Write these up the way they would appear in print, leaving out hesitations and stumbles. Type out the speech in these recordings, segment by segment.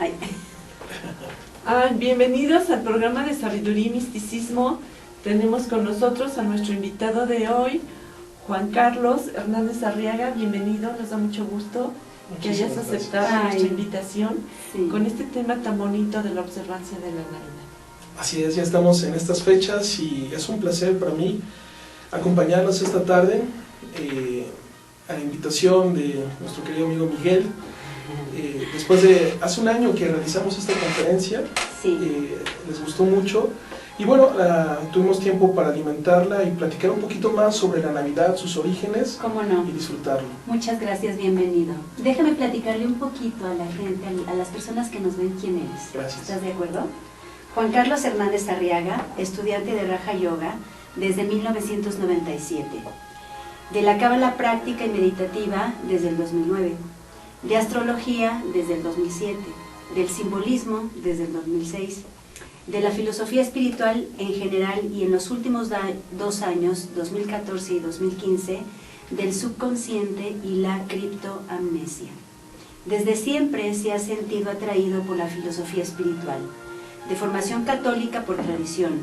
Ay. Bienvenidos al programa de Sabiduría y Misticismo. Tenemos con nosotros a nuestro invitado de hoy, Juan Carlos Hernández Arriaga. Bienvenido, nos da mucho gusto que hayas aceptado nuestra invitación con este tema tan bonito de la observancia de la Navidad. Así es, ya estamos en estas fechas y es un placer para mí acompañarlos esta tarde a la invitación de nuestro querido amigo Miguel. Después de hace un año que realizamos esta conferencia, les gustó mucho y bueno, tuvimos tiempo para alimentarla y platicar un poquito más sobre la Navidad, sus orígenes. ¿Cómo no? Y disfrutarlo. Muchas gracias, bienvenido. Déjame platicarle un poquito a la gente, a las personas que nos ven quién eres. Gracias. ¿Estás de acuerdo? Juan Carlos Hernández Arriaga, estudiante de Raja Yoga desde 1997, de la Cábala Práctica y Meditativa desde el 2009, de Astrología desde el 2007, del Simbolismo desde el 2006, de la Filosofía Espiritual en general y en los últimos 2 años, 2014 y 2015, del Subconsciente y la Criptoamnesia. Desde siempre se ha sentido atraído por la filosofía espiritual, de formación católica por tradición.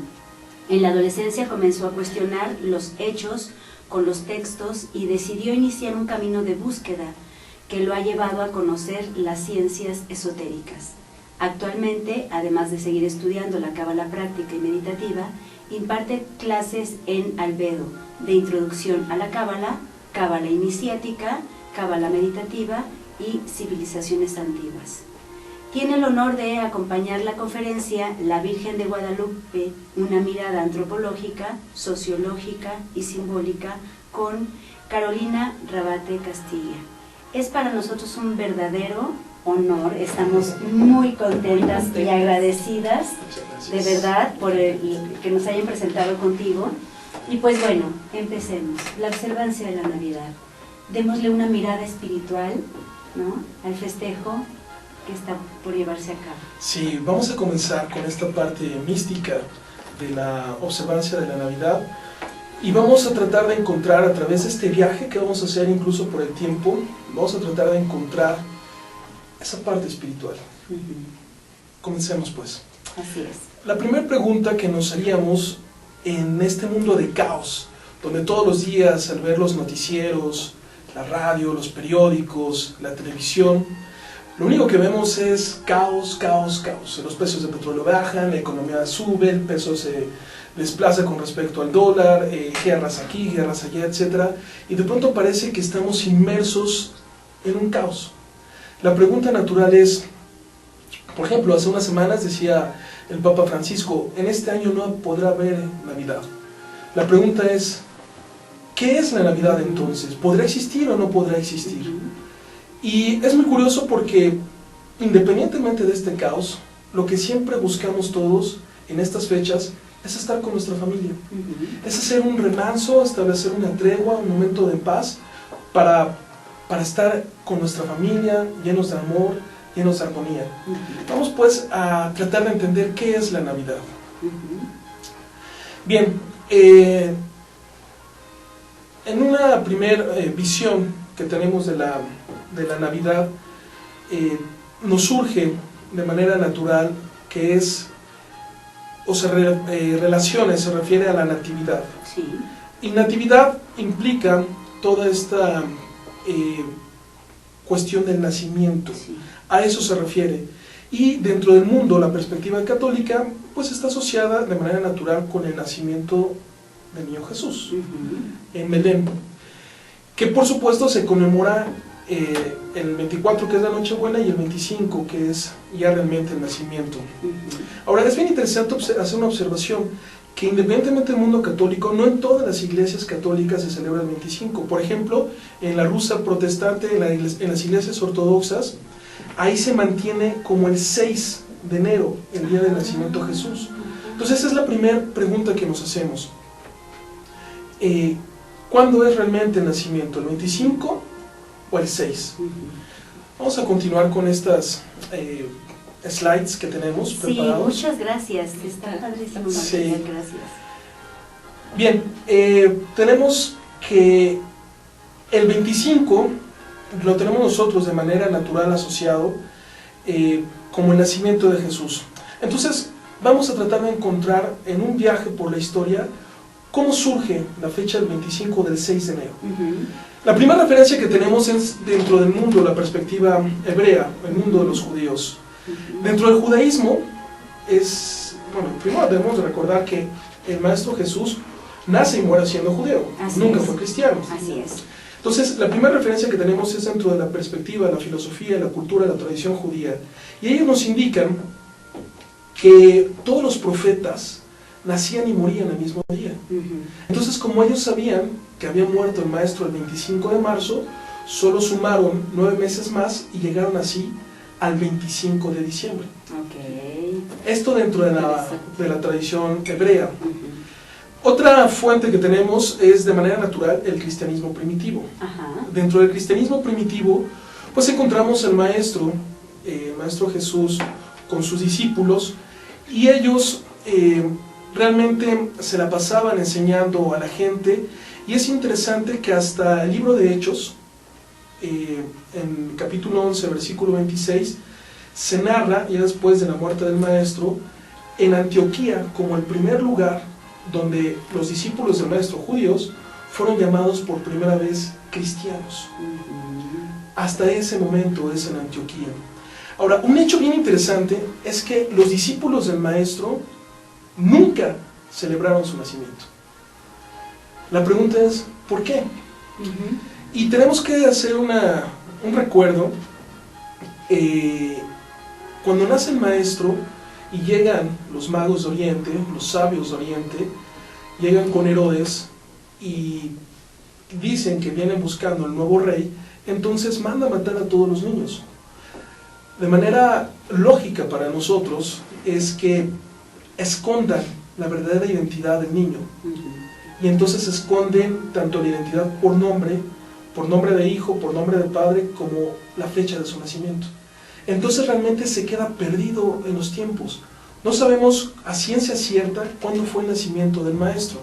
En la adolescencia comenzó a cuestionar los hechos con los textos y decidió iniciar un camino de búsqueda que lo ha llevado a conocer las ciencias esotéricas. Actualmente, además de seguir estudiando la Cábala Práctica y Meditativa, imparte clases en Albedo, de introducción a la Cábala, Cábala Iniciática, Cábala Meditativa y Civilizaciones Antiguas. Tiene el honor de acompañar la conferencia La Virgen de Guadalupe, una mirada antropológica, sociológica y simbólica con Carolina Rabate Castilla. Es para nosotros un verdadero honor, estamos muy contentas y agradecidas de verdad por que nos hayan presentado contigo. Y pues bueno, empecemos. La observancia de la Navidad. Démosle una mirada espiritual, ¿no?, al festejo que está por llevarse a cabo. Sí, vamos a comenzar con esta parte mística de la observancia de la Navidad y vamos a tratar de encontrar a través de este viaje que vamos a hacer incluso por el tiempo, vamos a tratar de encontrar esa parte espiritual. Comencemos pues. Así es. La primera pregunta que nos haríamos en este mundo de caos, donde todos los días al ver los noticieros, la radio, los periódicos, la televisión, lo único que vemos es caos, caos, caos. Los precios de petróleo bajan, la economía sube, el peso se desplaza con respecto al dólar, guerras aquí, guerras allá, etc. Y de pronto parece que estamos inmersos en un caos. La pregunta natural es, por ejemplo, hace unas semanas decía el Papa Francisco, en este año no podrá haber Navidad. La pregunta es, ¿qué es la Navidad entonces? ¿Podrá existir o no podrá existir? Y es muy curioso porque, independientemente de este caos, lo que siempre buscamos todos en estas fechas es estar con nuestra familia. Es hacer un remanso, establecer una tregua, un momento de paz para estar con nuestra familia, llenos de amor, llenos de armonía. Vamos pues a tratar de entender qué es la Navidad. Bien, en una primera visión que tenemos de la Navidad, nos surge de manera natural que es, o se refiere a la natividad. Sí. Y natividad implica toda esta cuestión del nacimiento. Sí. A eso se refiere. Y dentro del mundo, la perspectiva católica, pues está asociada de manera natural con el nacimiento del niño Jesús, en Belén, que por supuesto se conmemora el 24, que es la Nochebuena, y el 25, que es ya realmente el nacimiento. Ahora, es bien interesante hacer una observación, que independientemente del mundo católico, no en todas las iglesias católicas se celebra el 25. Por ejemplo, en la Rusia protestante, en las iglesias ortodoxas, ahí se mantiene como el 6 de enero, el día del nacimiento de Jesús. Entonces esa es la primera pregunta que nos hacemos. ¿Cuándo es realmente el nacimiento? ¿El 25 o el 6? Vamos a continuar con estas slides que tenemos preparados. Sí, muchas gracias. Está padrísimo material, Sí. gracias. Bien, tenemos que el 25 lo tenemos nosotros de manera natural asociado como el nacimiento de Jesús. Entonces vamos a tratar de encontrar en un viaje por la historia cómo surge la fecha del 25 del 6 de enero. La primera referencia que tenemos es dentro del mundo, la perspectiva hebrea, el mundo de los judíos. Dentro del judaísmo primero debemos recordar que el Maestro Jesús nace y muere siendo judío, nunca fue cristiano. Así es. Entonces, la primera referencia que tenemos es dentro de la perspectiva, de la filosofía, de la cultura, de la tradición judía. Y ellos nos indican que todos los profetas nacían y morían el mismo día. Entonces, como ellos sabían que había muerto el Maestro el 25 de marzo, solo sumaron 9 meses más y llegaron así al 25 de diciembre. Esto dentro de la tradición hebrea. Otra fuente que tenemos es de manera natural el cristianismo primitivo. Dentro del cristianismo primitivo pues encontramos el Maestro Jesús con sus discípulos, y ellos realmente se la pasaban enseñando a la gente, y es interesante que hasta el libro de Hechos, en capítulo 11, versículo 26, se narra, ya después de la muerte del Maestro, en Antioquía como el primer lugar donde los discípulos del Maestro judíos fueron llamados por primera vez cristianos. Hasta ese momento es en Antioquía. Ahora, un hecho bien interesante es que los discípulos del Maestro nunca celebraron su nacimiento. La pregunta es, ¿por qué? Y tenemos que hacer un recuerdo. Cuando nace el Maestro y llegan los magos de Oriente, los sabios de Oriente, llegan con Herodes y dicen que vienen buscando al nuevo rey, entonces manda a matar a todos los niños. De manera lógica para nosotros es que escondan la verdadera identidad del niño. Y entonces esconden tanto la identidad por nombre de hijo, por nombre de padre, como la fecha de su nacimiento. Entonces realmente se queda perdido en los tiempos. No sabemos a ciencia cierta cuándo fue el nacimiento del Maestro.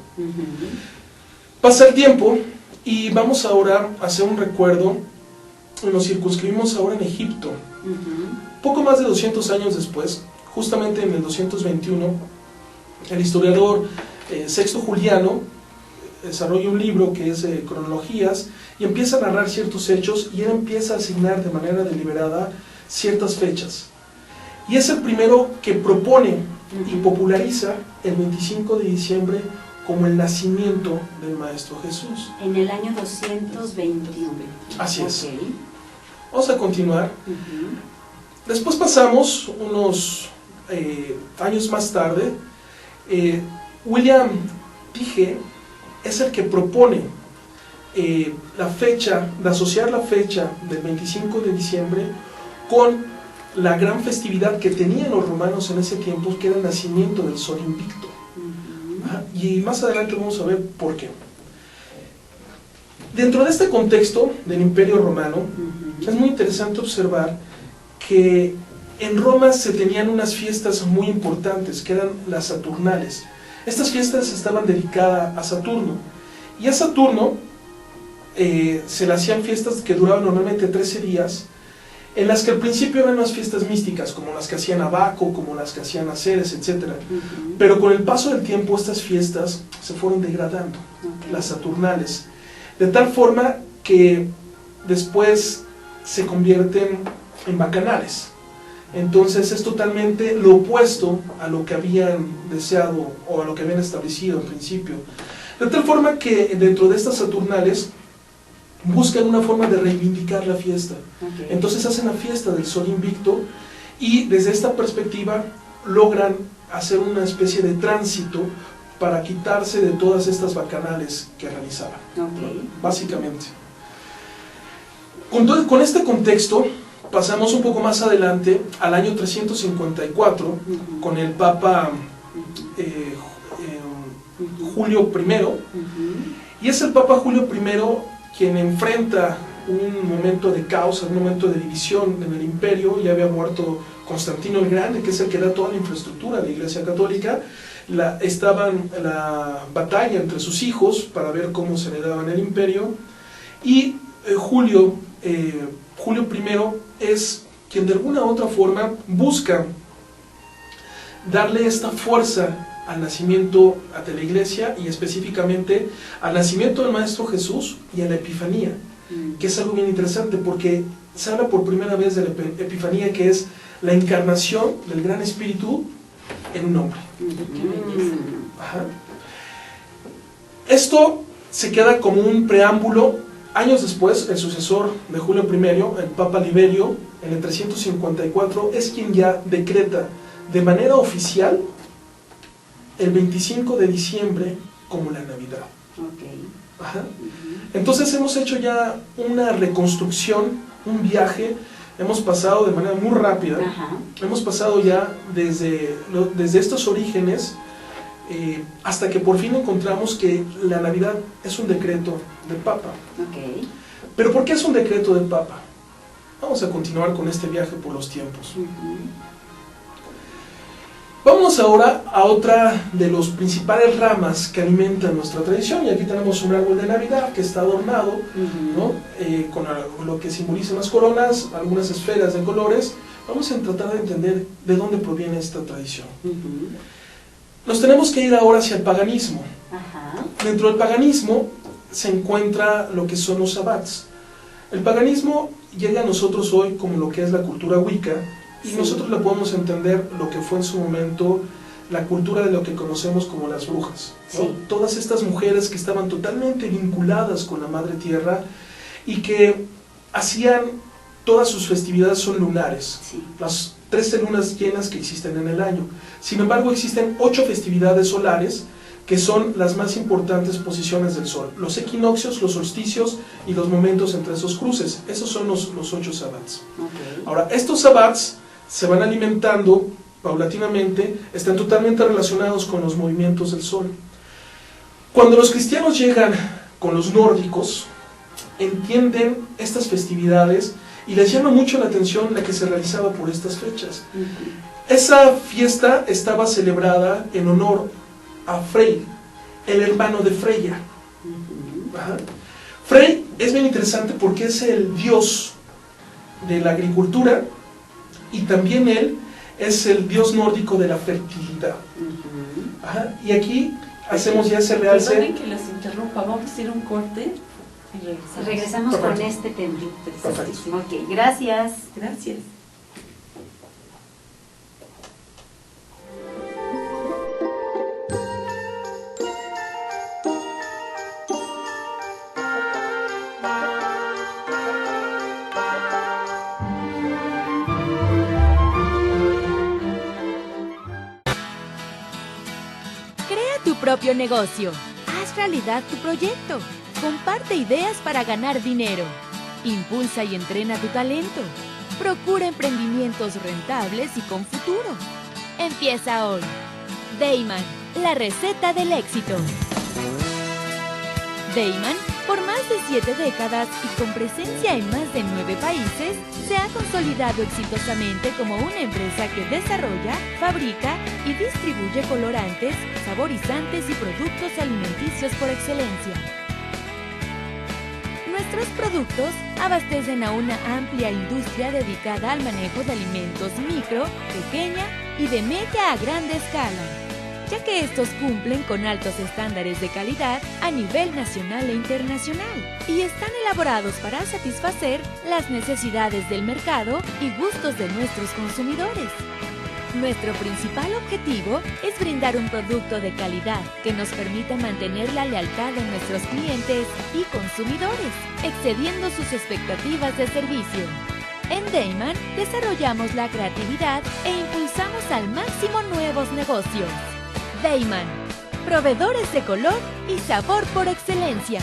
Pasa el tiempo y vamos ahora a hacer un recuerdo. Nos circunscribimos ahora en Egipto. Poco más de 200 años después, justamente en el 221, el historiador Sexto Juliano desarrolla un libro que es cronologías, y empieza a narrar ciertos hechos, y él empieza a asignar de manera deliberada ciertas fechas. Y es el primero que propone y populariza el 25 de diciembre como el nacimiento del Maestro Jesús. En el año 221. Así es. Vamos a continuar. Después pasamos unos años más tarde. William Tige es el que propone la fecha, de asociar la fecha del 25 de diciembre con la gran festividad que tenían los romanos en ese tiempo, que era el nacimiento del Sol Invicto. Y más adelante vamos a ver por qué. Dentro de este contexto del Imperio Romano, es muy interesante observar que en Roma se tenían unas fiestas muy importantes, que eran las Saturnales. Estas fiestas estaban dedicadas a Saturno, y a Saturno se le hacían fiestas que duraban normalmente 13 días, en las que al principio eran unas fiestas místicas, como las que hacían a Baco, como las que hacían a Ceres, etc. Pero con el paso del tiempo estas fiestas se fueron degradando, las Saturnales, de tal forma que después se convierten en bacanales. Entonces es totalmente lo opuesto a lo que habían deseado o a lo que habían establecido en principio. De tal forma que dentro de estas Saturnales buscan una forma de reivindicar la fiesta. Entonces hacen la fiesta del Sol Invicto, y desde esta perspectiva logran hacer una especie de tránsito para quitarse de todas estas bacanales que realizaban, básicamente. Con este contexto pasamos un poco más adelante al año 354 con el Papa Julio I, y es el Papa Julio I quien enfrenta un momento de caos, un momento de división en el imperio. Ya había muerto Constantino el Grande, que es el que da toda la infraestructura de la Iglesia Católica. Estaba la batalla entre sus hijos para ver cómo se heredaban el imperio, y Julio I es quien de alguna u otra forma busca darle esta fuerza al nacimiento de la iglesia y específicamente al nacimiento del Maestro Jesús y a la Epifanía, que es algo bien interesante porque se habla por primera vez de la Epifanía, que es la encarnación del Gran Espíritu en un hombre. Ajá. Esto se queda como un preámbulo. Años después, el sucesor de Julio I, el Papa Liberio, en el 354, es quien ya decreta de manera oficial el 25 de diciembre como la Navidad. Ajá. Entonces hemos hecho ya una reconstrucción, un viaje, hemos pasado de manera muy rápida, hemos pasado ya desde estos orígenes hasta que por fin encontramos que la Navidad es un decreto del Papa. ¿Pero por qué es un decreto del Papa? Vamos a continuar con este viaje por los tiempos. Vamos ahora a otra de las principales ramas que alimentan nuestra tradición, y aquí tenemos un árbol de Navidad que está adornado, ¿no? Con lo que simbolizan las coronas, algunas esferas de colores. Vamos a tratar de entender de dónde proviene esta tradición. Nos tenemos que ir ahora hacia el paganismo. Dentro del paganismo se encuentra lo que son los sabbats. El paganismo llega a nosotros hoy como lo que es la cultura Wicca, y nosotros le podemos entender lo que fue en su momento la cultura de lo que conocemos como las brujas, ¿no? Sí. Todas estas mujeres que estaban totalmente vinculadas con la Madre Tierra y que hacían, todas sus festividades son lunares, sí. Las 13 lunas llenas que existen en el año. Sin embargo, existen 8 festividades solares que son las más importantes posiciones del sol: los equinoccios, los solsticios y los momentos entre esos cruces. Esos son los 8 sabbats. Ahora, estos sabbats se van alimentando paulatinamente, están totalmente relacionados con los movimientos del sol. Cuando los cristianos llegan con los nórdicos, entienden estas festividades y les llama mucho la atención la que se realizaba por estas fechas. Esa fiesta estaba celebrada en honor a Frey, el hermano de Freya. Frey es bien interesante porque es el dios de la agricultura y también él es el dios nórdico de la fertilidad. Y aquí hacemos ya ese realce. Perdonen que los interrumpa, vamos a hacer un corte y regresamos con este tema. Perfecto. Ok, gracias. Gracias. Propio negocio. Haz realidad tu proyecto. Comparte ideas para ganar dinero. Impulsa y entrena tu talento. Procura emprendimientos rentables y con futuro. Empieza hoy. Dayman, la receta del éxito. Dayman, por más de 7 décadas y con presencia en más de 9 países, se ha consolidado exitosamente como una empresa que desarrolla, fabrica y distribuye colorantes, saborizantes y productos alimenticios por excelencia. Nuestros productos abastecen a una amplia industria dedicada al manejo de alimentos micro, pequeña y de media a grande escala, ya que estos cumplen con altos estándares de calidad a nivel nacional e internacional y están elaborados para satisfacer las necesidades del mercado y gustos de nuestros consumidores. Nuestro principal objetivo es brindar un producto de calidad que nos permita mantener la lealtad de nuestros clientes y consumidores, excediendo sus expectativas de servicio. En Dayman desarrollamos la creatividad e impulsamos al máximo nuevos negocios. Dayman, proveedores de color y sabor por excelencia.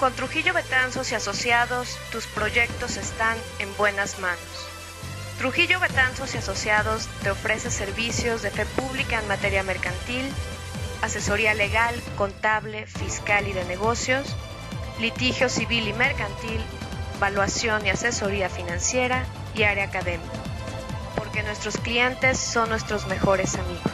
Con Trujillo Betanzos y Asociados, tus proyectos están en buenas manos. Trujillo Betanzos y Asociados te ofrece servicios de fe pública en materia mercantil, asesoría legal, contable, fiscal y de negocios, litigio civil y mercantil, evaluación y asesoría financiera y área académica. Porque nuestros clientes son nuestros mejores amigos.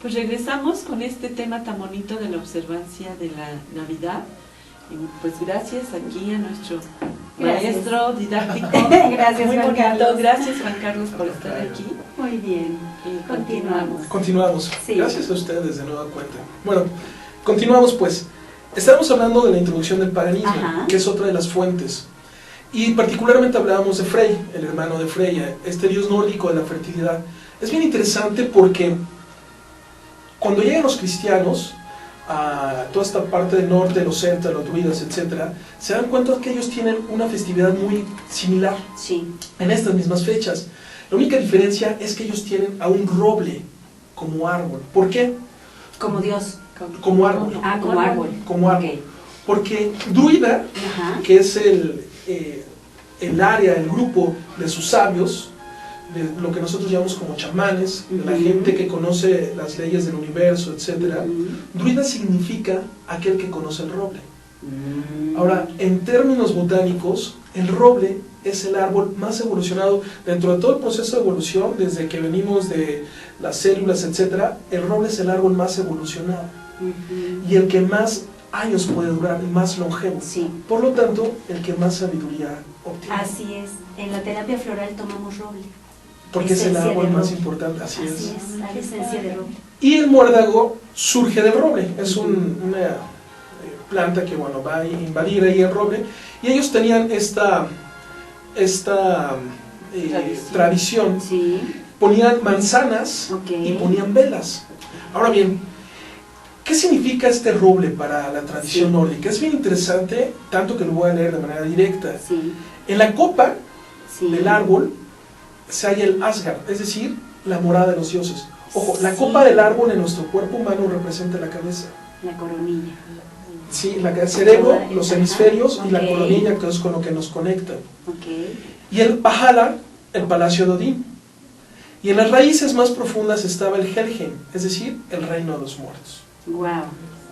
Pues regresamos con este tema tan bonito de la observancia de la Navidad. Y pues gracias aquí a nuestro maestro didáctico. Gracias, muy Juan bonito. Carlos. Gracias, Juan Carlos, por estar aquí. Muy bien. Y Continuamos. Continuamos. Sí. Gracias a ustedes de nueva cuenta. Bueno, continuamos pues. Estamos hablando de la introducción del paganismo, Ajá. que es otra de las fuentes. Y particularmente hablábamos de Frey, el hermano de Freya, este dios nórdico de la fertilidad. Es bien interesante porque cuando llegan los cristianos a toda esta parte del norte, los celtas, los druidas, etc., se dan cuenta que ellos tienen una festividad muy similar Sí. en estas mismas fechas. La única diferencia es que ellos tienen a un roble como árbol. ¿Por qué? Como Dios. Como árbol. Ah, como árbol. Como árbol. Ok. Porque druida, Ajá. que es el área, el grupo de sus sabios, de lo que nosotros llamamos como chamanes, de la Ujú. gente que conoce las leyes del universo, etc. Ujú. Druida significa aquel que conoce el roble. Ahora, en términos botánicos, el roble es el árbol más evolucionado dentro de todo el proceso de evolución, desde que venimos de las células, etc. El roble es el árbol más evolucionado Ujú. y el que más años puede durar, el más longevo. Sí. Por lo tanto, el que más sabiduría obtiene. Así es. En la terapia floral tomamos roble. Porque es el esencia árbol de más roble. importante, así es. La esencia de roble. Y el muérdago surge del roble, es Ujú. una planta que bueno, va a invadir ahí el roble, y ellos tenían esta tradición. Sí. Ponían manzanas Ok. y ponían velas. Ahora bien, ¿qué significa este roble para la tradición Sí. nórdica? Es bien interesante, tanto que lo voy a leer de manera directa. Sí. En la copa Sí. del árbol se halla el Asgard, es decir, la morada de los dioses. Ojo, la Sí. copa del árbol en nuestro cuerpo humano representa la cabeza. La coronilla. Sí, el cerebro, Ajá, los hemisferios y la ok. coronilla, que es con lo que nos conecta. Ok. Y el Pahala, el palacio de Odín. Y en las raíces más profundas estaba el Helheim, es decir, el reino de los muertos. Wow.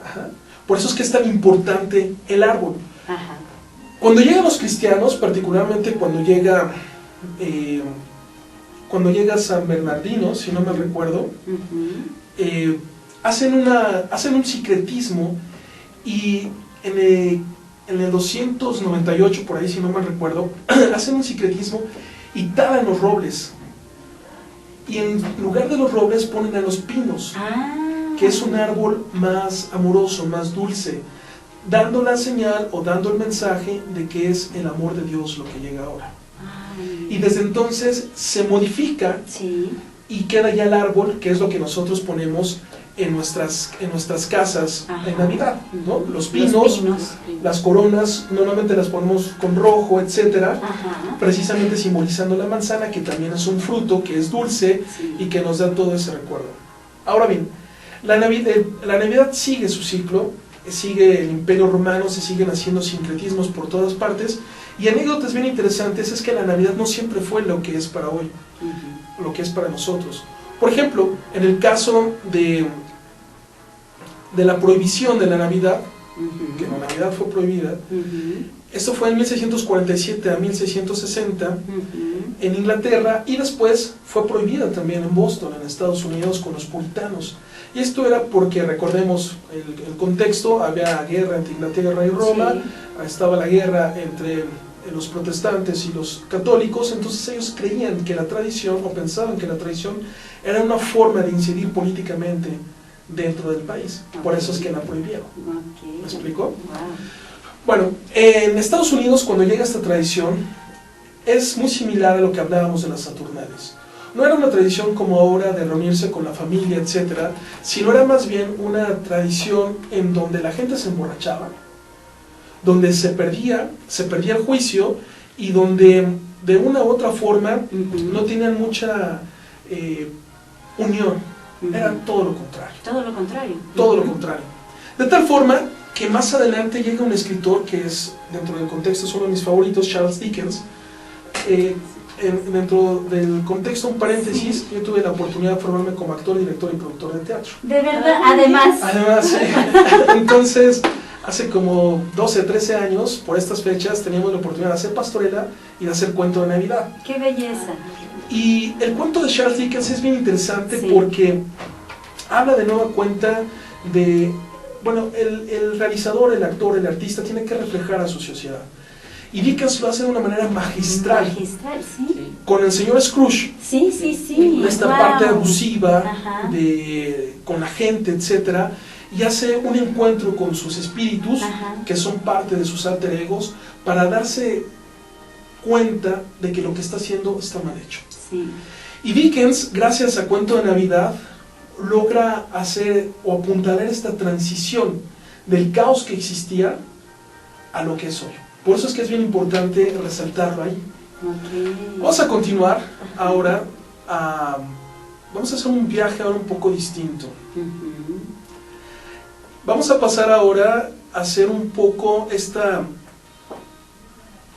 Ajá. Por eso es que es tan importante el árbol. Ajá. Cuando llegan los cristianos, particularmente cuando llega San Bernardino, si no me recuerdo, Ujú. hacen un sincretismo, y en el 298, por ahí si no me recuerdo, hacen un sincretismo y talan los robles. Y en lugar de los robles ponen a los pinos, Ah. que es un árbol más amoroso, más dulce, dando la señal o dando el mensaje de que es el amor de Dios lo que llega ahora. Ay. Y desde entonces se modifica Sí. y queda ya el árbol, que es lo que nosotros ponemos en nuestras casas Ajá. en Navidad, ¿no? Los pinos, las coronas, normalmente las ponemos con rojo, etcétera, Ajá. precisamente simbolizando la manzana, que también es un fruto, que es dulce Sí. y que nos da todo ese recuerdo. Ahora bien, la Navidad sigue su ciclo, sigue el Imperio Romano, se siguen haciendo sincretismos por todas partes, y anécdotas bien interesantes es que la Navidad no siempre fue lo que es para hoy, Ujú. lo que es para nosotros. Por ejemplo, en el caso de la prohibición de la Navidad, Ujú. que la Navidad fue prohibida, Ujú. esto fue en 1647 a 1660 Ujú. en Inglaterra, y después fue prohibida también en Boston, en Estados Unidos, con los puritanos. Y esto era porque, recordemos el contexto, había guerra entre Inglaterra y Roma, Sí. estaba la guerra entre los protestantes y los católicos, entonces ellos creían que la tradición, o pensaban que la tradición era una forma de incidir políticamente dentro del país. Por eso es que la prohibieron. Ok. ¿Me explico? Wow. Bueno, en Estados Unidos, cuando llega esta tradición, es muy similar a lo que hablábamos de las Saturnales. No era una tradición como ahora de reunirse con la familia, etcétera, sino era más bien una tradición en donde la gente se emborrachaba, donde se perdía el juicio, y donde de una u otra forma no tenían mucha unión, eran todo lo contrario. Todo lo contrario. Todo lo contrario. De tal forma que más adelante llega un escritor que es, dentro del contexto, es uno de mis favoritos, Charles Dickens. Dentro del contexto, un paréntesis, yo tuve la oportunidad de formarme como actor, director y productor de teatro. De verdad, además. Sí. Entonces, hace como 12, 13 años, por estas fechas, teníamos la oportunidad de hacer pastorela y de hacer cuento de Navidad. ¡Qué belleza! Y el cuento de Charles Dickens es bien interesante porque habla de nueva cuenta de, bueno, el realizador, el actor, el artista tiene que reflejar a su sociedad. Y Dickens lo hace de una manera magistral. Magistral, sí. Con el señor Scrooge. Sí. Esta parte abusiva con la gente, etcétera, y hace un encuentro con sus espíritus, que son parte de sus alter egos, para darse cuenta de que lo que está haciendo está mal hecho. Sí. Y Dickens, gracias a Cuento de Navidad, logra hacer o apuntalar esta transición del caos que existía a lo que es hoy. Por eso es que es bien importante resaltarlo ahí. Vamos a continuar ahora, vamos a hacer un viaje ahora un poco distinto. Vamos a pasar ahora a hacer un poco esta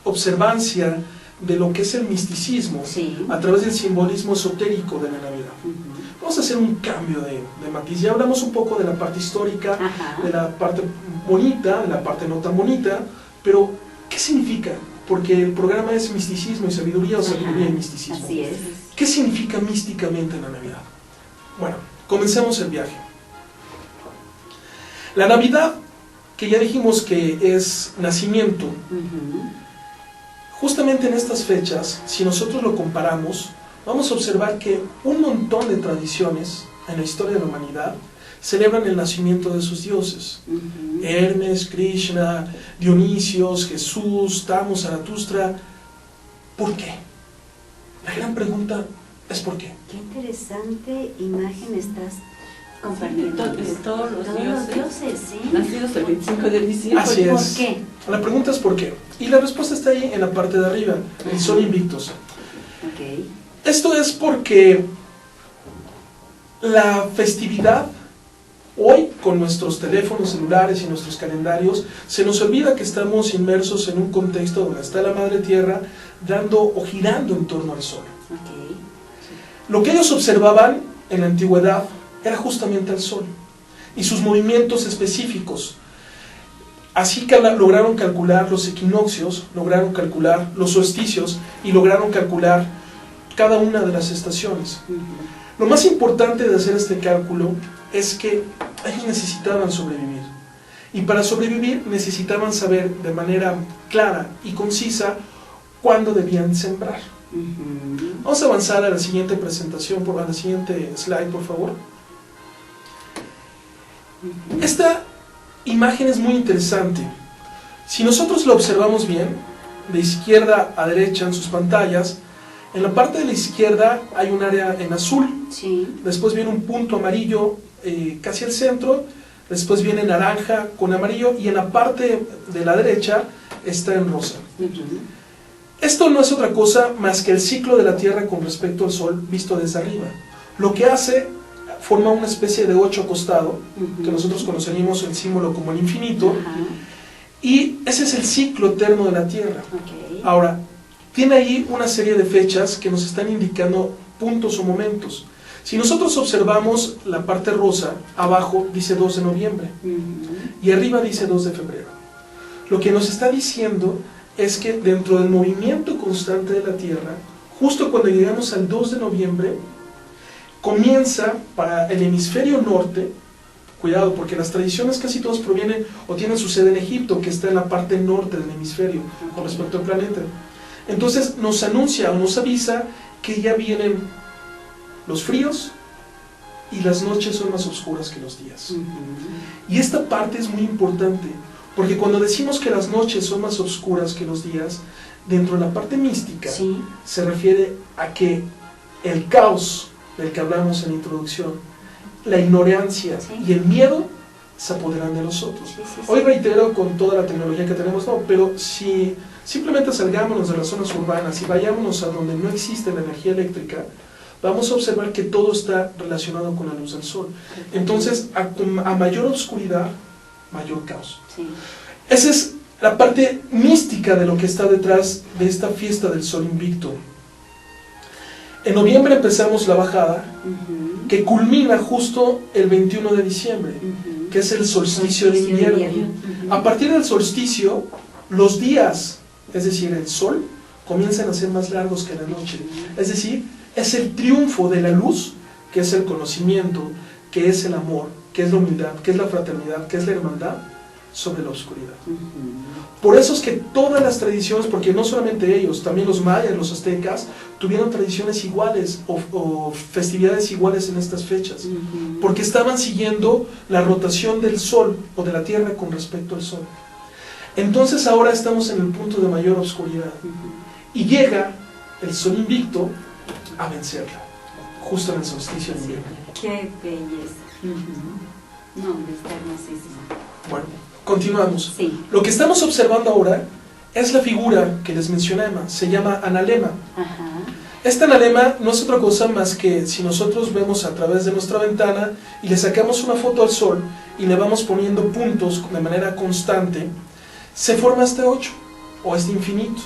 observancia de lo que es el misticismo a través del simbolismo esotérico de la Navidad. Vamos a hacer un cambio de matiz. Ya hablamos un poco de la parte histórica, de la parte bonita, de la parte no tan bonita, pero ¿qué significa? Porque el programa es misticismo y sabiduría, o sabiduría y misticismo. Así es. ¿Qué significa místicamente la Navidad? Bueno, comencemos el viaje. La Navidad, que ya dijimos que es nacimiento, justamente en estas fechas, si nosotros lo comparamos, vamos a observar que un montón de tradiciones en la historia de la humanidad celebran el nacimiento de sus dioses. Hermes, Krishna, Dionisios, Jesús, Thanos, Zaratustra. ¿Por qué? La gran pregunta es ¿por qué? Qué interesante imagen estás compartiendo. Todos los dioses, sí. nacidos el 25 de diciembre. Así es. ¿Por qué? La pregunta es ¿por qué? Y la respuesta está ahí en la parte de arriba, el sol invictus. Esto es porque la festividad, hoy con nuestros teléfonos celulares y nuestros calendarios, se nos olvida que estamos inmersos en un contexto donde está la Madre Tierra dando o girando en torno al Sol. Lo que ellos observaban en la antigüedad era justamente al Sol y sus movimientos específicos. Así que lograron calcular los equinoccios, lograron calcular los solsticios y lograron calcular cada una de las estaciones. Lo más importante de hacer este cálculo es que ellos necesitaban sobrevivir. Y para sobrevivir necesitaban saber de manera clara y concisa cuándo debían sembrar. Vamos a avanzar a la siguiente presentación, a la siguiente slide, por favor. Esta imagen es muy interesante. Si nosotros la observamos bien, de izquierda a derecha en sus pantallas, en la parte de la izquierda hay un área en azul, después viene un punto amarillo casi al centro, después viene naranja con amarillo y en la parte de la derecha está en rosa. Esto no es otra cosa más que el ciclo de la Tierra con respecto al Sol visto desde arriba. Lo que hace, forma una especie de 8 costado, que nosotros conoceríamos el símbolo como el infinito, y ese es el ciclo eterno de la Tierra. Ahora, tiene ahí una serie de fechas que nos están indicando puntos o momentos. Si nosotros observamos la parte rosa, abajo dice 2 de noviembre y arriba dice 2 de febrero. Lo que nos está diciendo es que dentro del movimiento constante de la Tierra, justo cuando llegamos al 2 de noviembre, comienza para el hemisferio norte, cuidado porque las tradiciones casi todas provienen o tienen su sede en Egipto, que está en la parte norte del hemisferio con respecto al planeta. Entonces nos anuncia o nos avisa que ya vienen los fríos y las noches son más oscuras que los días. Y esta parte es muy importante, porque cuando decimos que las noches son más oscuras que los días, dentro de la parte mística se refiere a que el caos del que hablamos en la introducción, la ignorancia y el miedo se apoderan de nosotros. Sí. Hoy reitero, con toda la tecnología que tenemos, no, pero si simplemente salgámonos de las zonas urbanas y vayámonos a donde no existe la energía eléctrica, vamos a observar que todo está relacionado con la luz del sol. Entonces, a mayor oscuridad, mayor caos. Sí. Esa es la parte mística de lo que está detrás de esta fiesta del sol invicto. En noviembre empezamos la bajada, que culmina justo el 21 de diciembre, que es el solsticio de invierno. A partir del solsticio, los días, es decir, el sol, comienzan a ser más largos que la noche. Es decir, es el triunfo de la luz, que es el conocimiento, que es el amor, que es la humildad, que es la fraternidad, que es la hermandad, sobre la oscuridad. Por eso es que todas las tradiciones, porque no solamente ellos, también los mayas, los aztecas, tuvieron tradiciones iguales o festividades iguales en estas fechas, porque estaban siguiendo la rotación del sol o de la tierra con respecto al sol. Entonces ahora estamos en el punto de mayor oscuridad y llega el sol invicto a vencerla, justo en el solsticio de invierno. Qué belleza. No, está hermosísimo. Bueno, continuamos. Sí. Lo que estamos observando ahora es la figura que les mencionaba, se llama analema. Ajá. Esta analema no es otra cosa más que si nosotros vemos a través de nuestra ventana y le sacamos una foto al sol y le vamos poniendo puntos de manera constante, se forma este 8 o este infinito.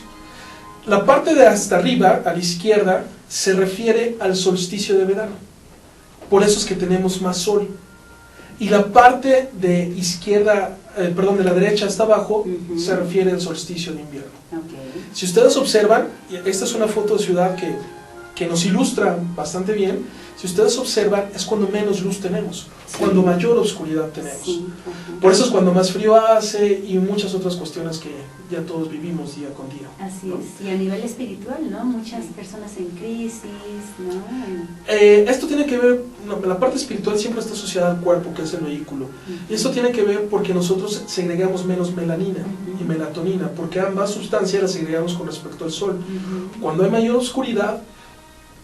La parte de hasta arriba, a la izquierda, se refiere al solsticio de verano. Por eso es que tenemos más sol. Y la parte de izquierda, de la derecha hasta abajo, se refiere al solsticio de invierno. Okay. Si ustedes observan, esta es una foto de ciudad que nos ilustra bastante bien. Si ustedes observan, es cuando menos luz tenemos, cuando mayor oscuridad tenemos. Sí. Por eso es cuando más frío hace y muchas otras cuestiones que ya todos vivimos día con día. Así ¿no? es. Y a nivel espiritual, ¿no? Muchas personas en crisis, ¿no? Esto tiene que ver, la parte espiritual siempre está asociada al cuerpo, que es el vehículo. Y esto tiene que ver porque nosotros segregamos menos melanina y melatonina, porque ambas sustancias las segregamos con respecto al sol. Cuando hay mayor oscuridad,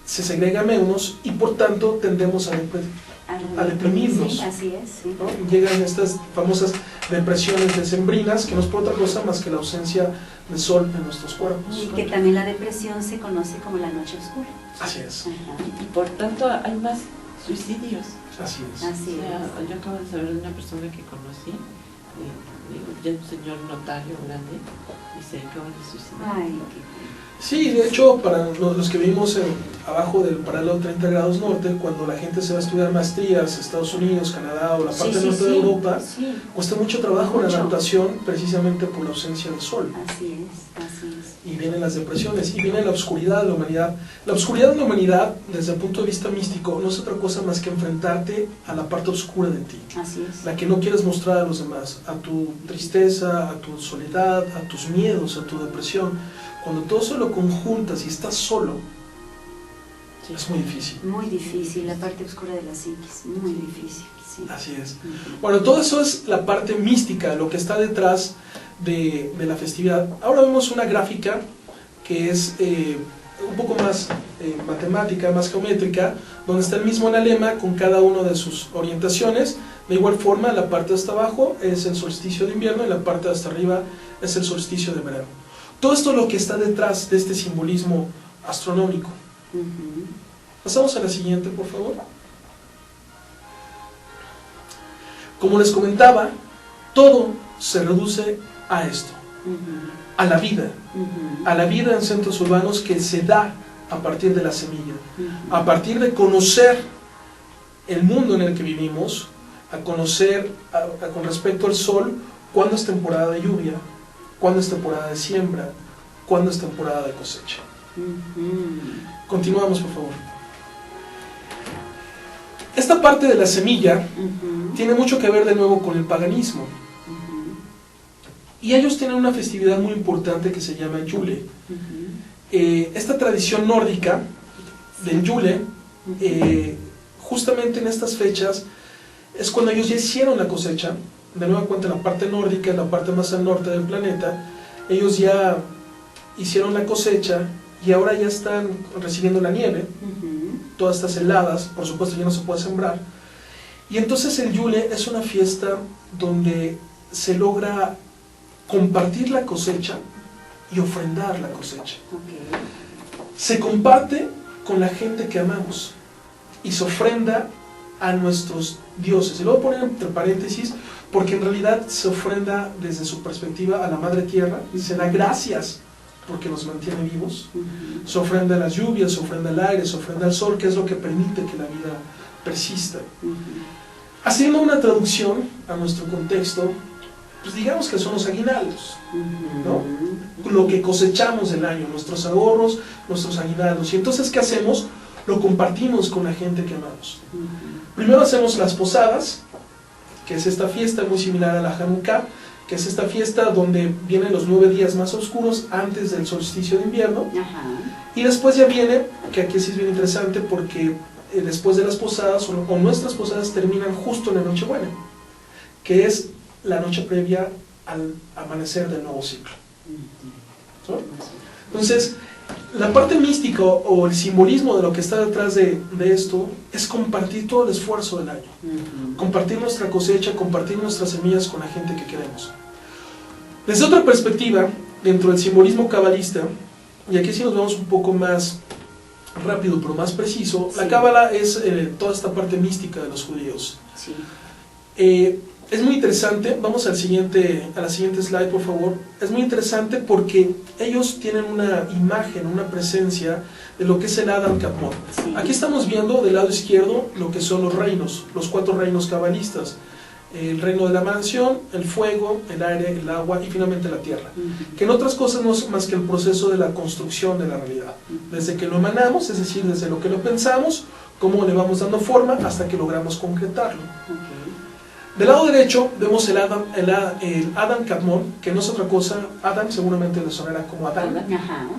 se segrega menos y por tanto tendemos a deprimirnos. Sí, así es. Sí. ¿no? Llegan estas famosas depresiones decembrinas, que no es por otra cosa más que la ausencia de sol en nuestros cuerpos. Y que también la depresión se conoce como la noche oscura. Así es. Ajá. Y por tanto hay más suicidios. Así es. Así O sea, es. yo acabo de saber de una persona que conocí, ya un señor notario grande, y se acaba de suicidar. Ay, qué... Sí, de hecho, para los que vivimos abajo del paralelo 30 grados norte, cuando la gente se va a estudiar maestrías, Estados Unidos, Canadá o la parte norte de Europa, cuesta mucho trabajo la adaptación precisamente por la ausencia del sol. Así es. Y vienen las depresiones, y viene la oscuridad de la humanidad. La oscuridad de la humanidad, desde el punto de vista místico, no es otra cosa más que enfrentarte a la parte oscura de ti. Así es. La que no quieres mostrar a los demás, a tu tristeza, a tu soledad, a tus miedos, a tu depresión. Cuando todo eso lo conjuntas y estás solo, es muy difícil. Muy difícil, la parte oscura de la psiquis, muy difícil. Sí. Así es. Bueno, todo eso es la parte mística, lo que está detrás de la festividad. Ahora vemos una gráfica que es un poco más matemática, más geométrica, donde está el mismo analema con cada una de sus orientaciones. De igual forma, la parte de hasta abajo es el solsticio de invierno y la parte de hasta arriba es el solsticio de verano. Todo esto es lo que está detrás de este simbolismo astronómico. Pasamos a la siguiente, por favor. Como les comentaba, todo se reduce a esto, a la vida en centros urbanos que se da a partir de la semilla, a partir de conocer el mundo en el que vivimos, a conocer con respecto al sol, cuándo es temporada de lluvia, cuándo es temporada de siembra, cuándo es temporada de cosecha. Continuamos, por favor. Esta parte de la semilla tiene mucho que ver de nuevo con el paganismo. Y ellos tienen una festividad muy importante que se llama Yule. Esta tradición nórdica del Yule, justamente en estas fechas, es cuando ellos ya hicieron la cosecha. De nuevo cuenta, la parte nórdica, la parte más al norte del planeta, ellos ya hicieron la cosecha y ahora ya están recibiendo la nieve, todas estas heladas, por supuesto ya no se puede sembrar, Y entonces el Yule es una fiesta donde se logra compartir la cosecha y ofrendar la cosecha. Ok. Se comparte con la gente que amamos y se ofrenda a nuestros dioses. Y lo voy a poner entre paréntesis porque en realidad se ofrenda desde su perspectiva a la Madre Tierra y se da gracias porque nos mantiene vivos. Se ofrenda a las lluvias, se ofrenda al aire, se ofrenda al sol, que es lo que permite que la vida persista. Haciendo una traducción a nuestro contexto, pues digamos que son los aguinaldos, ¿no? Lo que cosechamos del año, nuestros ahorros, nuestros aguinaldos. Y entonces, ¿qué hacemos? Lo compartimos con la gente que amamos. Primero hacemos las posadas, que es esta fiesta muy similar a la Hanukkah, que es esta fiesta donde vienen los 9 días más oscuros antes del solsticio de invierno. Y después ya viene, que aquí sí es bien interesante porque después de las posadas o nuestras posadas terminan justo en la Nochebuena, que es la noche previa al amanecer del nuevo ciclo. ¿No? Entonces, la parte mística o el simbolismo de lo que está detrás de esto es compartir todo el esfuerzo del año, compartir nuestra cosecha, compartir nuestras semillas con la gente que queremos. Desde otra perspectiva, dentro del simbolismo cabalista, y aquí sí nos vemos un poco más rápido pero más preciso, la cábala es toda esta parte mística de los judíos. Sí. Es muy interesante, vamos a la siguiente slide por favor. Es muy interesante porque ellos tienen una imagen, una presencia de lo que es el Adam Kadmon. Sí. Aquí estamos viendo del lado izquierdo lo que son los reinos, los 4 reinos cabalistas. El reino de la mansión, el fuego, el aire, el agua y finalmente la tierra. Que en otras cosas no es más que el proceso de la construcción de la realidad. Desde que lo emanamos, es decir, desde lo que lo pensamos, cómo le vamos dando forma hasta que logramos concretarlo. Del lado derecho vemos el Adam Kadmon, que no es otra cosa, Adam seguramente le sonará como Adán,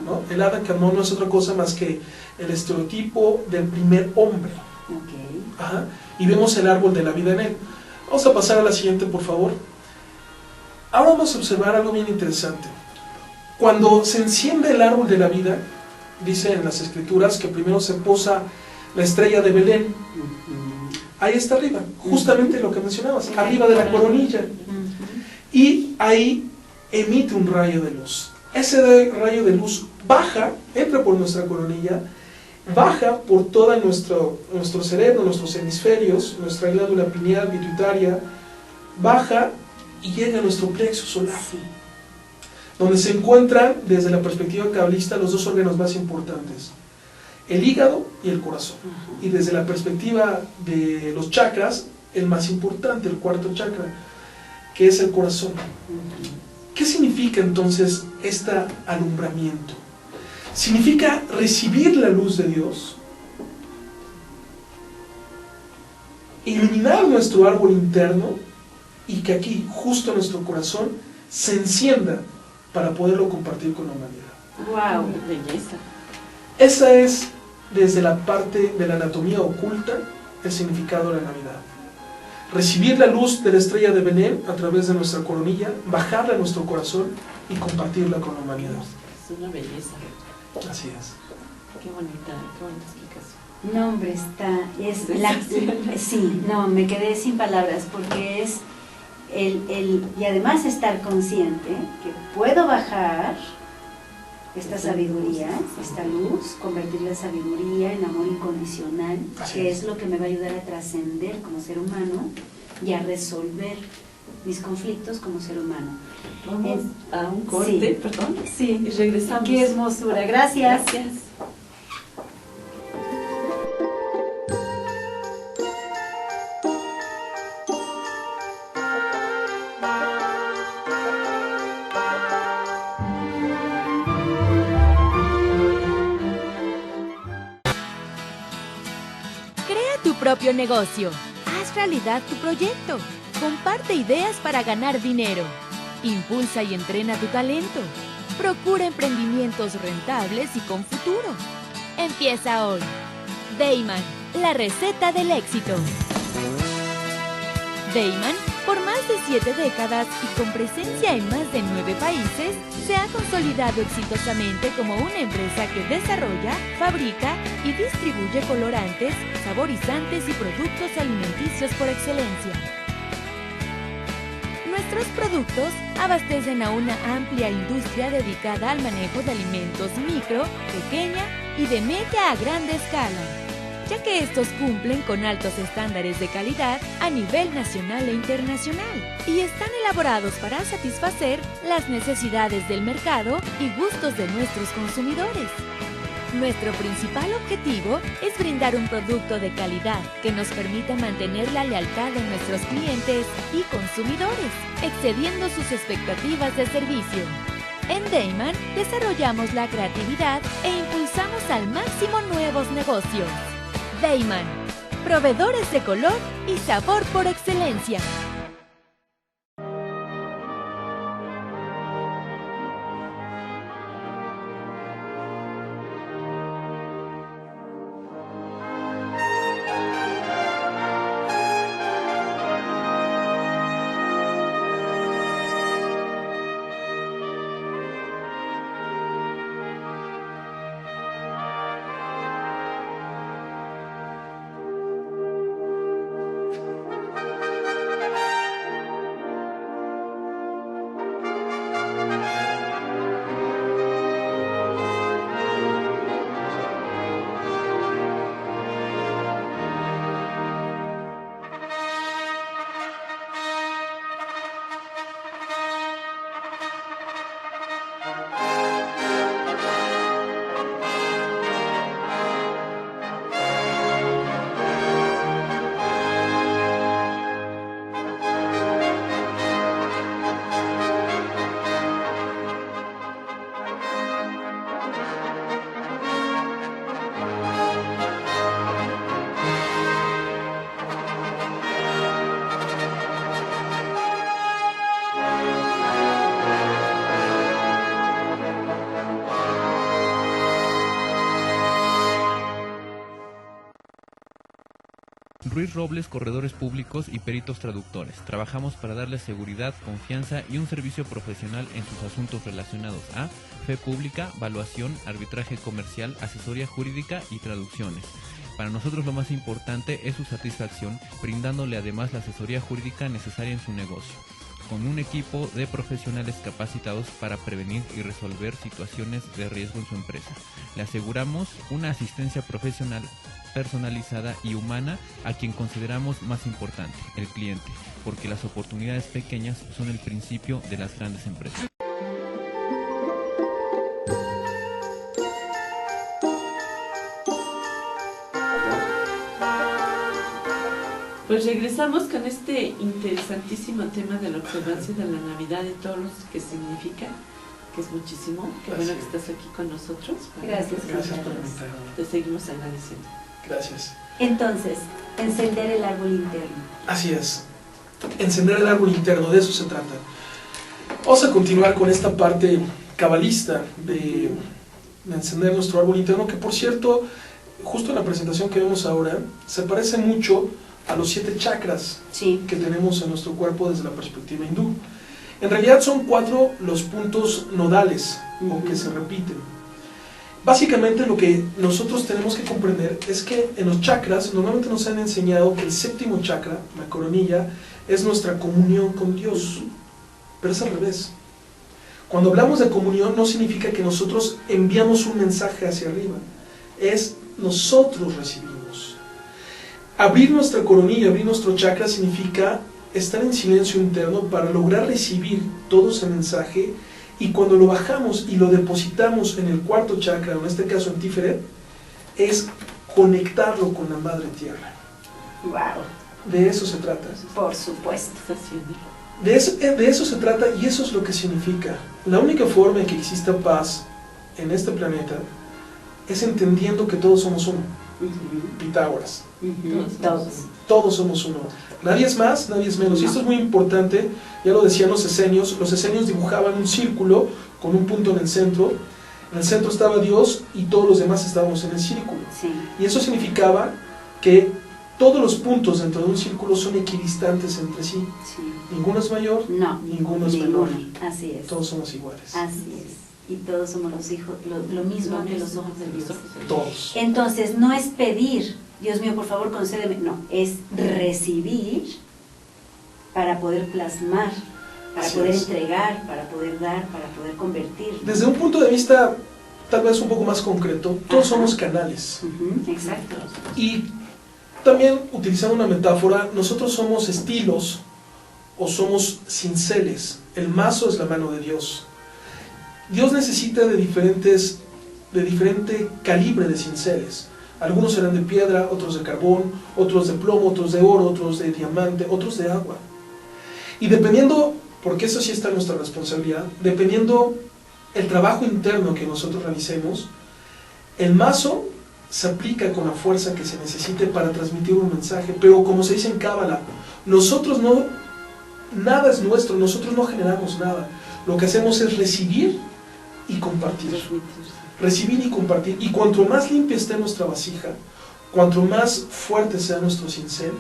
¿no? El Adam Kadmon no es otra cosa más que el estereotipo del primer hombre. Ajá. Y vemos el árbol de la vida en él. Vamos a pasar a la siguiente, por favor. Ahora vamos a observar algo bien interesante. Cuando se enciende el árbol de la vida, dice en las escrituras que primero se posa la estrella de Belén. Ahí está arriba, justamente lo que mencionabas, arriba de la coronilla. Y ahí emite un rayo de luz. Ese rayo de luz baja, entra por nuestra coronilla, baja por todo nuestro cerebro, nuestros hemisferios, nuestra glándula pineal, pituitaria, baja y llega a nuestro plexo solar, donde se encuentran, desde la perspectiva cabalista, los 2 órganos más importantes, el hígado y el corazón. Y desde la perspectiva de los chakras, el más importante, el 4.º chakra, que es el corazón. ¿Qué significa entonces este alumbramiento? Significa recibir la luz de Dios, iluminar nuestro árbol interno y que aquí, justo en nuestro corazón, se encienda para poderlo compartir con la humanidad. ¡Wow! ¡Belleza! Esa es, desde la parte de la anatomía oculta, el significado de la Navidad. Recibir la luz de la estrella de Belén a través de nuestra coronilla, bajarla a nuestro corazón y compartirla con la humanidad. Es una belleza. Así es. Qué bonita explicación. No, hombre, sí, no, me quedé sin palabras porque es y además estar consciente que puedo bajar esta sabiduría, esta luz, convertirla en sabiduría, en amor incondicional, que es lo que me va a ayudar a trascender como ser humano y a resolver mis conflictos como ser humano. Vamos a un corte, perdón, sí, y regresamos. Qué hermosura, gracias. Gracias. Tu propio negocio. Haz realidad tu proyecto. Comparte ideas para ganar dinero. Impulsa y entrena tu talento. Procura emprendimientos rentables y con futuro. Empieza hoy. Dayman, la receta del éxito. Dayman, Por más de 7 décadas y con presencia en más de 9 países, se ha consolidado exitosamente como una empresa que desarrolla, fabrica y distribuye colorantes, saborizantes y productos alimenticios por excelencia. Nuestros productos abastecen a una amplia industria dedicada al manejo de alimentos micro, pequeña y de media a grande escala, ya que estos cumplen con altos estándares de calidad a nivel nacional e internacional y están elaborados para satisfacer las necesidades del mercado y gustos de nuestros consumidores. Nuestro principal objetivo es brindar un producto de calidad que nos permita mantener la lealtad de nuestros clientes y consumidores, excediendo sus expectativas de servicio. En Dayman desarrollamos la creatividad e impulsamos al máximo nuevos negocios. Dayman, proveedores de color y sabor por excelencia. Ruiz Robles, corredores públicos y peritos traductores. Trabajamos para darles seguridad, confianza y un servicio profesional en sus asuntos relacionados a fe pública, valuación, arbitraje comercial, asesoría jurídica y traducciones. Para nosotros lo más importante es su satisfacción, brindándole además la asesoría jurídica necesaria en su negocio, con un equipo de profesionales capacitados para prevenir y resolver situaciones de riesgo en su empresa. Le aseguramos una asistencia profesional personalizada y humana a quien consideramos más importante, el cliente, porque las oportunidades pequeñas son el principio de las grandes empresas. Pues regresamos con este interesantísimo tema de la observancia de la Navidad y todo lo que significa, que es muchísimo. Qué bueno que estás aquí con nosotros. Gracias, Gracias por invitarme. Te seguimos agradeciendo. Gracias. Entonces, encender el árbol interno. Así es. Encender el árbol interno, de eso se trata. Vamos a continuar con esta parte cabalista de encender nuestro árbol interno, que por cierto, justo en la presentación que vemos ahora, se parece mucho a los 7 chakras Sí. que tenemos en nuestro cuerpo desde la perspectiva hindú. En realidad son 4 los puntos nodales, o que se repiten. Básicamente lo que nosotros tenemos que comprender es que en los chakras normalmente nos han enseñado que el 7º chakra, la coronilla, es nuestra comunión con Dios, pero es al revés. Cuando hablamos de comunión no significa que nosotros enviamos un mensaje hacia arriba, es nosotros recibimos. Abrir nuestra coronilla, abrir nuestro chakra significa estar en silencio interno para lograr recibir todo ese mensaje. Y cuando lo bajamos y lo depositamos en el 4º chakra, en este caso en Tiferet, es conectarlo con la Madre Tierra. Wow. De eso se trata. Por supuesto. De eso se trata y eso es lo que significa. La única forma en que exista paz en este planeta es entendiendo que todos somos uno. Pitágoras. Todos. Todos somos uno. Nadie es más, nadie es menos. Y esto es muy importante, ya lo decían los esenios. Los esenios dibujaban un círculo con un punto en el centro. En el centro estaba Dios y todos los demás estábamos en el círculo. Sí. Y eso significaba que todos los puntos dentro de un círculo son equidistantes entre sí. Sí. Ninguno es mayor, No, ninguno es menor. Así es. Todos somos iguales. Así es. Y todos somos los hijos, lo mismo ante los ojos de Dios. Todos. Entonces, no es pedir, Dios mío, por favor, concédeme. No, es recibir para poder plasmar, para Así poder es. entregar, para poder dar, para poder convertir. Desde un punto de vista tal vez un poco más concreto, todos Ajá. somos canales. Ujú, exacto. Y también, utilizando una metáfora, nosotros somos estilos o somos cinceles. El mazo es la mano de Dios. Dios necesita de diferente calibre de cinceles. Algunos serán de piedra, otros de carbón, otros de plomo, otros de oro, otros de diamante, otros de agua. Y dependiendo, porque eso sí está en nuestra responsabilidad, dependiendo el trabajo interno que nosotros realicemos, el mazo se aplica con la fuerza que se necesite para transmitir un mensaje. Pero como se dice en Cábala, nada es nuestro, nosotros no generamos nada. Lo que hacemos es recibir y compartir. Recibir y compartir. Y cuanto más limpia esté nuestra vasija, cuanto más fuerte sea nuestro cincel,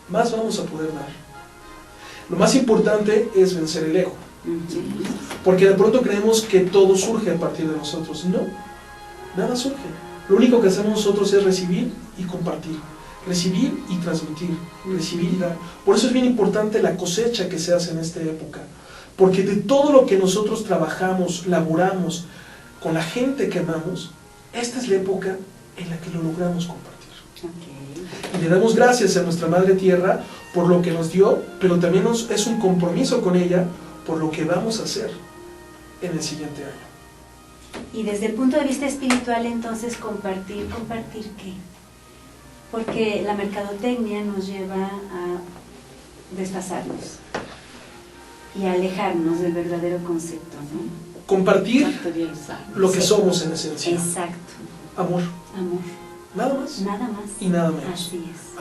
más vamos a poder dar. Lo más importante es vencer el ego. Porque de pronto creemos que todo surge a partir de nosotros. No, nada surge. Lo único que hacemos nosotros es recibir y compartir. Recibir y transmitir. Recibir y dar. Por eso es bien importante la cosecha que se hace en esta época. Porque de todo lo que nosotros trabajamos, laboramos, con la gente que amamos, esta es la época en la que lo logramos compartir. Okay. Y le damos gracias a nuestra Madre Tierra por lo que nos dio, pero también es un compromiso con ella por lo que vamos a hacer en el siguiente año. Y desde el punto de vista espiritual, entonces, ¿compartir qué? Porque la mercadotecnia nos lleva a desfasarnos y a alejarnos del verdadero concepto, ¿no? Compartir lo que Sí. somos en esencia. Exacto. Amor, Amor. nada más Nada más. y nada menos. Así es.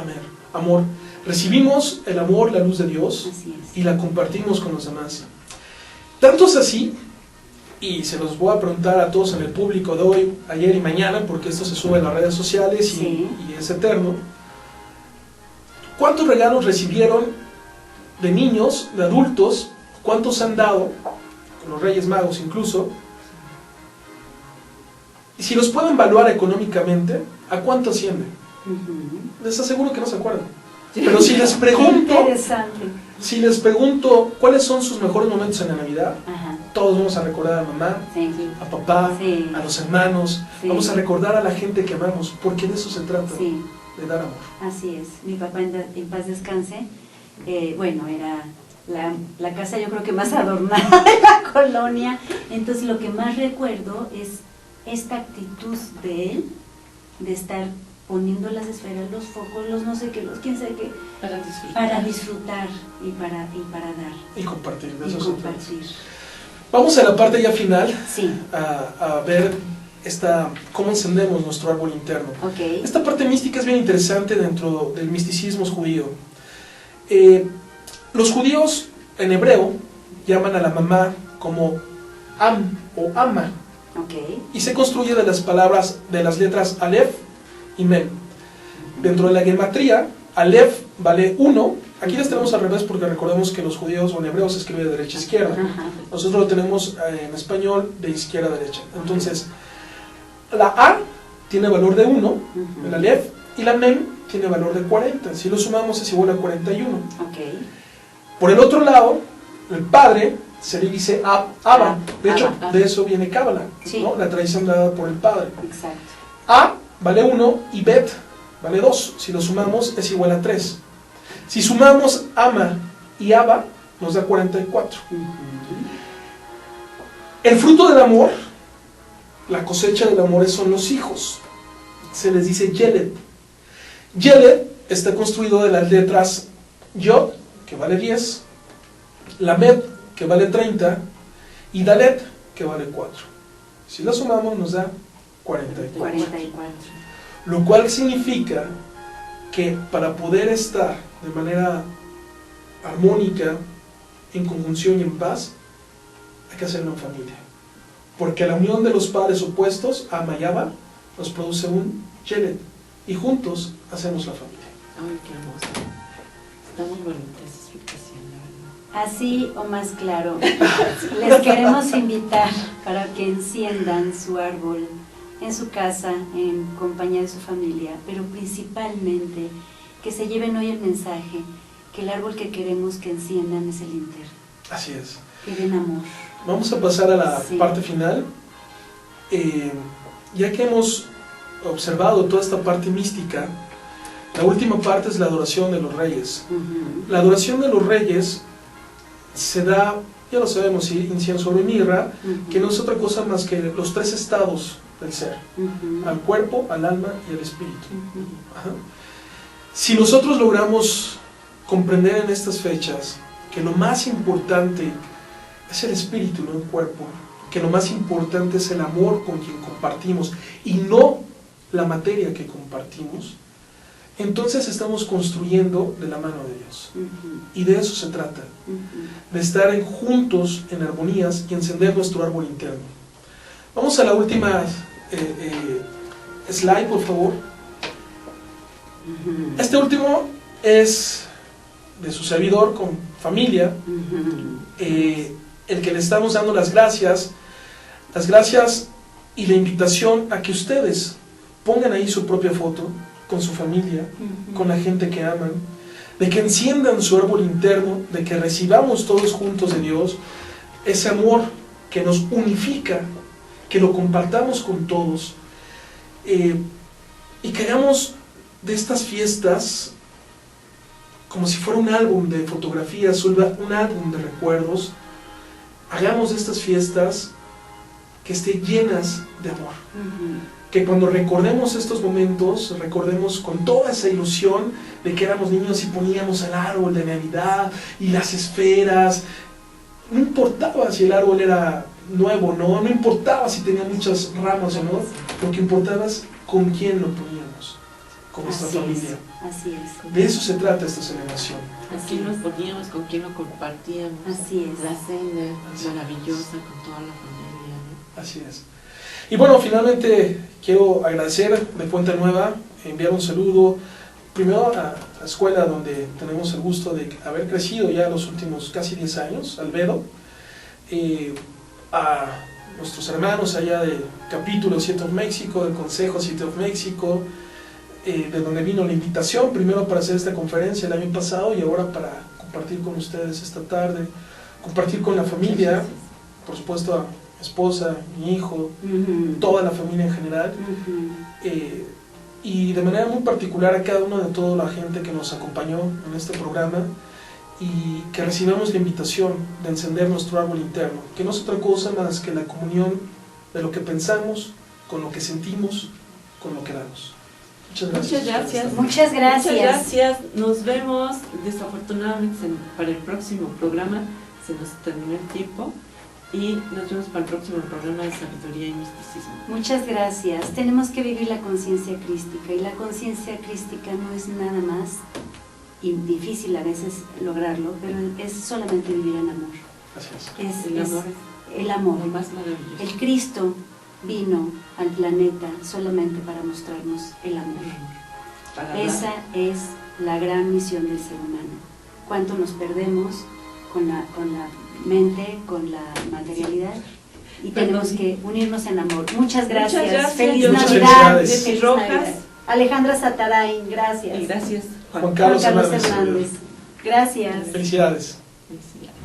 Amor. Recibimos el amor, la luz de Dios, Así es. y la compartimos con los demás. Tanto es así, y se los voy a preguntar a todos en el público de hoy, ayer y mañana, porque esto se sube a las redes sociales Sí. y es eterno. ¿Cuántos regalos recibieron de niños, de adultos? ¿Cuántos han dado? Con los Reyes Magos incluso. Y si los pueden evaluar económicamente, ¿a cuánto asciende? Ujú. Les aseguro que no se acuerdan. Pero si les pregunto, Interesante. ¿cuáles son sus mejores momentos en la Navidad? Ajá. Todos vamos a recordar a mamá, Sí. a papá, Sí. a los hermanos, Sí. vamos a recordar a la gente que amamos, porque de eso se trata, Sí. de dar amor. Así es. Mi papá en paz descanse. Bueno, era la casa yo creo que más adornada de la colonia. Entonces lo que más recuerdo es esta actitud de él, de estar poniendo las esferas, los focos, los no sé qué, los quién sabe qué, para disfrutar y para dar Y compartir, de y eso se trata. compartir. Vamos a la parte ya final, Sí, a ver cómo encendemos nuestro árbol interno. ok. Esta parte mística es bien interesante dentro del misticismo judío. Los judíos en hebreo llaman a la mamá como Am o Ama, Ok. y se construye de las palabras, de las letras Aleph y Mem. Dentro de la gematría, Aleph vale 1. Aquí las tenemos al revés porque recordemos que los judíos o en hebreo se escribe de derecha a izquierda. Ajá. Nosotros lo tenemos en español de izquierda a derecha. Entonces, la A tiene valor de 1, Ujú. el Aleph, y la Mem tiene valor de 40. Si lo sumamos es igual a 41. Ok. Por el otro lado, el padre se le dice Abba. De hecho, Abba. de eso viene Cábala, Sí. ¿no? La tradición dada por el padre. Exacto. A vale 1 y Bet vale 2. Si lo sumamos es igual a 3. Si sumamos Ama y Abba, nos da 44. Ujú. El fruto del amor, la cosecha del amor son los hijos. Se les dice Yeled. Yeled está construido de las letras Yod, que vale 10, Lamed, que vale 30, y Dalet, que vale 4. Si la sumamos nos da 44. 44. Lo cual significa que para poder estar de manera armónica, en conjunción y en paz, hay que hacerlo en familia. Porque la unión de los padres opuestos, Ama y Abba, nos produce un Yeled, y juntos hacemos la familia. Ay, qué hermoso. Está muy bonita esa explicación, la verdad. Así o más claro, les queremos invitar para que enciendan su árbol en su casa, en compañía de su familia, pero principalmente que se lleven hoy el mensaje que el árbol que queremos que enciendan es el interno. Así es. Que den amor. Vamos a pasar a la Sí. parte final. Ya que hemos observado toda esta parte mística, la última parte es la adoración de los reyes. La adoración de los reyes se da, ya lo sabemos, ¿sí? Incienso, oro y mirra, que no es otra cosa más que los tres estados del ser: al cuerpo, al alma y al espíritu. Ajá. Si nosotros logramos comprender en estas fechas que lo más importante es el espíritu, no el cuerpo, que lo más importante es el amor con quien compartimos y no la materia que compartimos, entonces estamos construyendo de la mano de Dios. Y de eso se trata, de estar juntos en armonías y encender nuestro árbol interno. Vamos a la última slide, por favor. Este último es de su servidor con familia, el que le estamos dando las gracias y la invitación a que ustedes pongan ahí su propia foto con su familia, con la gente que aman, de que enciendan su árbol interno, de que recibamos todos juntos de Dios ese amor que nos unifica, que lo compartamos con todos, y que hagamos de estas fiestas como si fuera un álbum de fotografías, un álbum de recuerdos. Hagamos de estas fiestas que estén llenas de amor. Que cuando recordemos estos momentos, recordemos con toda esa ilusión de que éramos niños y poníamos el árbol de Navidad y las esferas. No importaba si el árbol era nuevo o no, no importaba si tenía muchas ramas o no, lo que importaba es con quién lo poníamos, con nuestra familia. Así es. De eso se trata esta celebración. ¿Con quién nos poníamos? ¿Con quién lo compartíamos? Así es. La cena maravillosa con toda la familia, ¿no? Así es. Y bueno, finalmente quiero agradecer de Puente Nueva, enviar un saludo primero a la escuela donde tenemos el gusto de haber crecido ya los últimos casi 10 años, Albedo, a nuestros hermanos allá del capítulo City of Mexico, del Consejo City of Mexico, de donde vino la invitación, primero para hacer esta conferencia el año pasado y ahora para compartir con ustedes esta tarde, compartir con la familia, por supuesto a mi esposa, mi hijo, toda la familia en general, y de manera muy particular a cada uno de toda la gente que nos acompañó en este programa, y que recibamos la invitación de encender nuestro árbol interno, que no es otra cosa más que la comunión de lo que pensamos, con lo que sentimos, con lo que damos. Muchas gracias. Muchas gracias. Muchas gracias. Muchas gracias. Nos vemos. Desafortunadamente para el próximo programa se nos terminó el tiempo y nos vemos para el próximo programa de Sabiduría y Misticismo. Muchas gracias. Tenemos que vivir la conciencia crística, y la conciencia crística no es nada más, y difícil a veces lograrlo, pero es solamente vivir en amor. Gracias. El amor es el amor. lo más maravilloso. El Cristo vino al planeta solamente para mostrarnos el amor. Para Esa es la gran misión del ser humano. Cuánto nos perdemos con la mente, con la materialidad, y tenemos que unirnos en amor. Muchas gracias. Muchas gracias. Feliz Muchas Navidad. felicidades. Feliz Rojas. Navidad. Alejandra Satarain, gracias. Y gracias, Juan Juan Carlos Carlos Hernández. Hernández. Gracias. Felicidades. Felicidades.